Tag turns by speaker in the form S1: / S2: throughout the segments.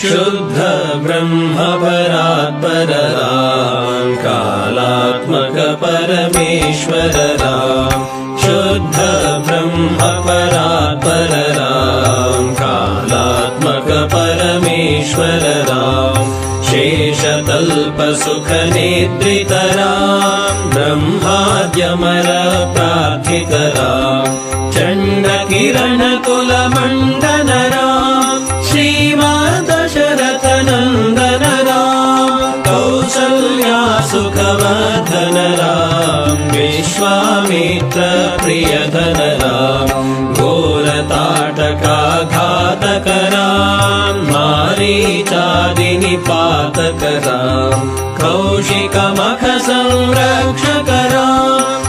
S1: शुद्ध ब्रह्म परात्पर राम कालात्मक परमेश्वर राम शुद्ध ब्रह्म परात्पर राम कालात्मक परमेश्वर राम शेषतल्प सुख निद्रित राम ब्रह्माद्यमर प्रार्थित राम चण्ड किरण कुल मंडन राम श्रीमद्दशरथ नंदन राम कौसल्या सुखवर्धन राम विश्वामित्र प्रियधन राम घोरताटका घातक राम मारीचादि निपातक राम कौशिक मख संरक्षक राम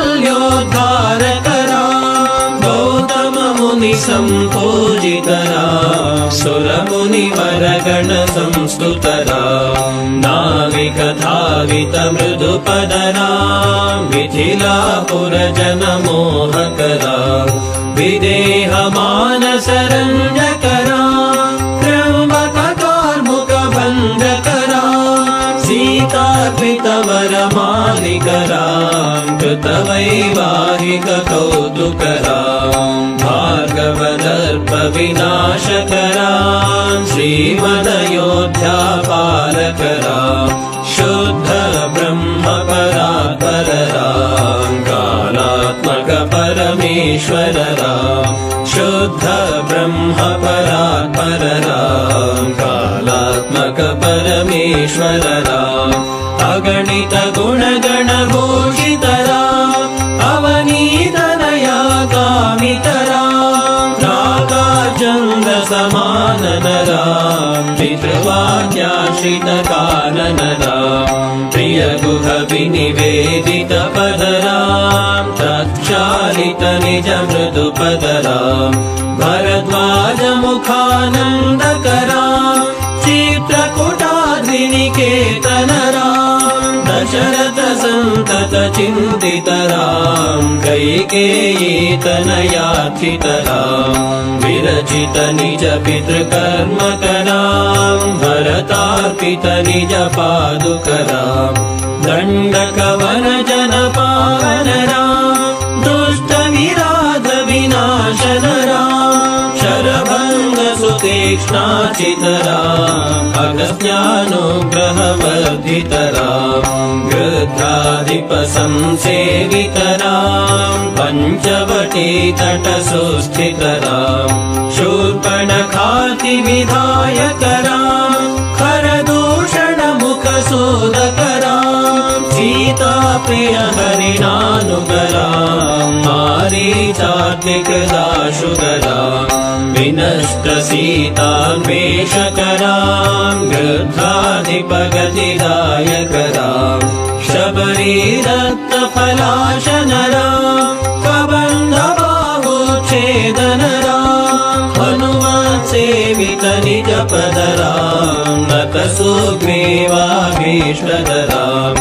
S1: श्रीमदहल्योद्धारक राम गौतम मुनि संपूजित राम सुर मुनिवर गण संस्तुत राम नाविक धावित मृदुपद राम मिथिलापुर जन मोहक राम विदेह मानस रंजक राम त्र्यंबक कार्मुक भंजक राम सीतार्पित वर मालिक राम कृत वैवाहिक कौतुक राम भार्गव दर्प विनाशक राम श्रीमदयोध्या पालक राम शुद्ध ब्रह्म परात्पर राम कालात्मक परमेश्वर राम शुद्ध ब्रह्म परात्पर राम कालात्मक परमेश्वर राम अगणित गुण गण भूषित राम अवनीत दया कामित राम नागार्जुन समानन राम पितृवाक्याश्रित कानन राम प्रिय गुह विनिवेदित पद राम तत्चालित निज मृदु पद राम भरद्वाज मुखानंदक राम चित्रकूटाद्रिनिकेतन राम दशरथ संतत चिंतित राम कैकेयी तनयार्चित राम विरचित निज पितृकर्मक राम भरतार्पित निज पादुक राम दंडकवन जन पावन राम दुष्ट विराध विनाशन राम शरभंग सुतीक्ष्णाचित राम अगस्त्यानुग्रह वर्धित राम गृध्राधिप संसेवित राम पंचवटी तट सुस्थित राम शूर्पणखाति विधायक राम खरदूषण मुख सोदक राम सीता प्रिय हरिणानुग राम मारीचात्मिक दाशुग राम विनष्ट सीतान्वेषक राम गृध्राधिप गतिदायक राम शबरी दत्त फलाशन राम कबंध बाहुच्छेदन राम हनुमत सेवित निज पद राम नत सुग्रीवाभीष्टद राम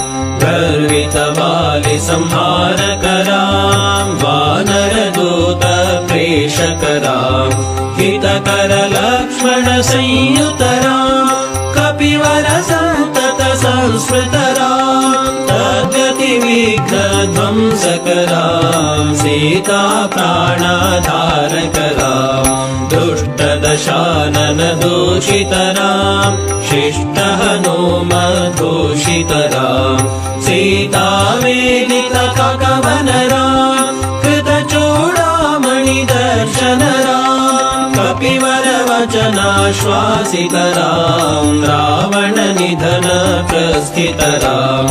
S1: गर्वित वालि संहारक राम वानर दूत प्रेषक राम हितकर लक्ष्मण संयुत राम कपिवर संतत संस्मृत राम तद्गति विघ्न ध्वंसक राम सीता प्राणाधारक राम दुष्ट दशानन दूषित राम शिष्ट हनुमद्धूषित राम सीता वेदित ककवन राम कृत चूड़ामणि दर्शन राम कपिवर वचनाश्वासित राम रावण निधन प्रस्थित राम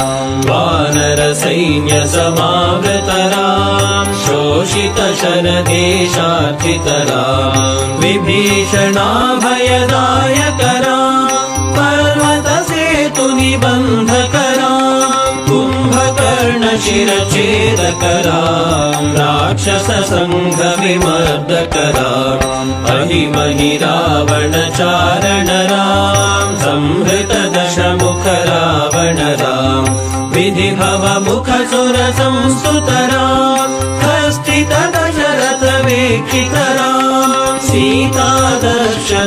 S1: वानर सैन्य समावृत राम शोषित शरदेशार्थित राम विभीषणाभयदायक राम पर्वत सेतु निबंधक राम कुंभकर्ण शिरछेदक राम राक्षस संघ विमर्दक राम अहिमहि रावण चारण राम संहृत दशमुख रावण राम विधि भव मुख सुर संस्तुत राम हस्तित दशरथ वीक्षित राम सीता दर्शनमोदितराम्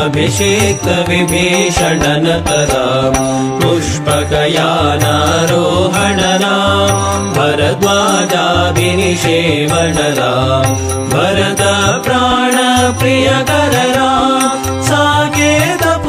S1: अभिषेक्त विभीषणनतराम् पुष्पकयानारोहणराम् भरद्वाजाभिनिषेवणराम् भरत प्राणप्रियकरराम् साकेतपुरीभूषणराम्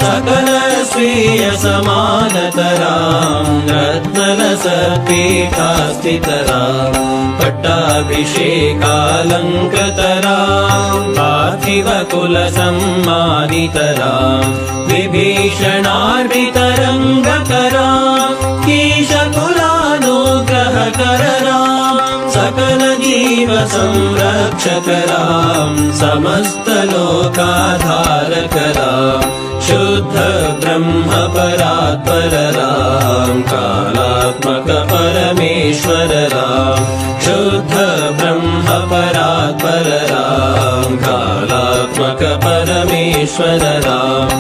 S1: सकल स्वीय समानतराम् रत्नलसत्पीठास्थितराम् पट्टाभिषेकालङ्कृतराम् पार्थिवकुलसम्मानितराम् विभीषणार्पितरङ्गकराम् कीशकुलानुग्रहकरराम् सकलजीवसंरक्षकराम् समस्तलोकाधारकराम् शुद्ध ब्रह्मपरात्परराम् कालात्मक परमेश्वरराम् शुद्ध ब्रह्मपरात्परराम् कालात्मक परमेश्वरराम्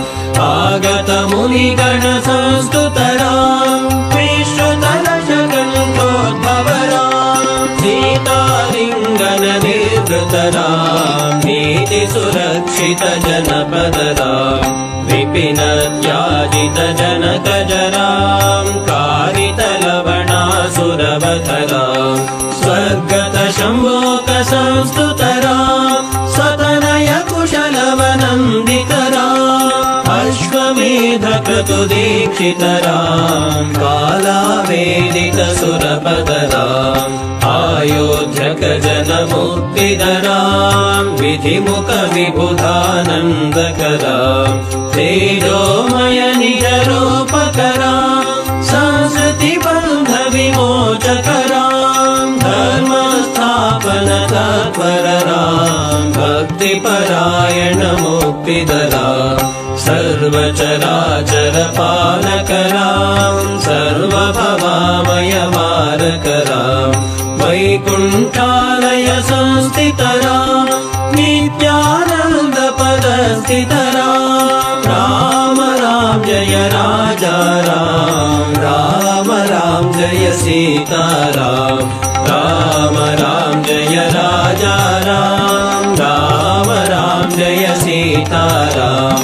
S1: आगत मुनिगणसंस्तुतराम् विश्वतलशकण्ठोद्भवराम् सीतालिङ्गन निर्वृतराम् नीतिसुरक्षितजनपदराम् विपिनत्याजितजनकजराम् कारितलवणासुरवतराम् स्वर्गतशम्भोकसंस्तुतराम् सतनय कुशलवनन्दितराम् अश्वमेधक्रतुदीक्षितराम् कालावेदितसुरपदराम् आयोध्यकजनमुक्तिधराम् विधिमुखविबुधानन्दकराम् तेजोमय निजरूपकराम् संस्कृतिबन्धविमोचकराम् धर्मस्थापनतत्परराम् भक्तिपरायणमुक्तिदराम् सर्वचराचरपालकराम् सर्वभवामयमारकराम् वैकुण्ठालय संस्थितराम् नित्यानन्दपदस्थितराम् राम राम जय राजा राम राम राम जय सीताराम राम राम जय राजा राम राम राम जय सीताराम।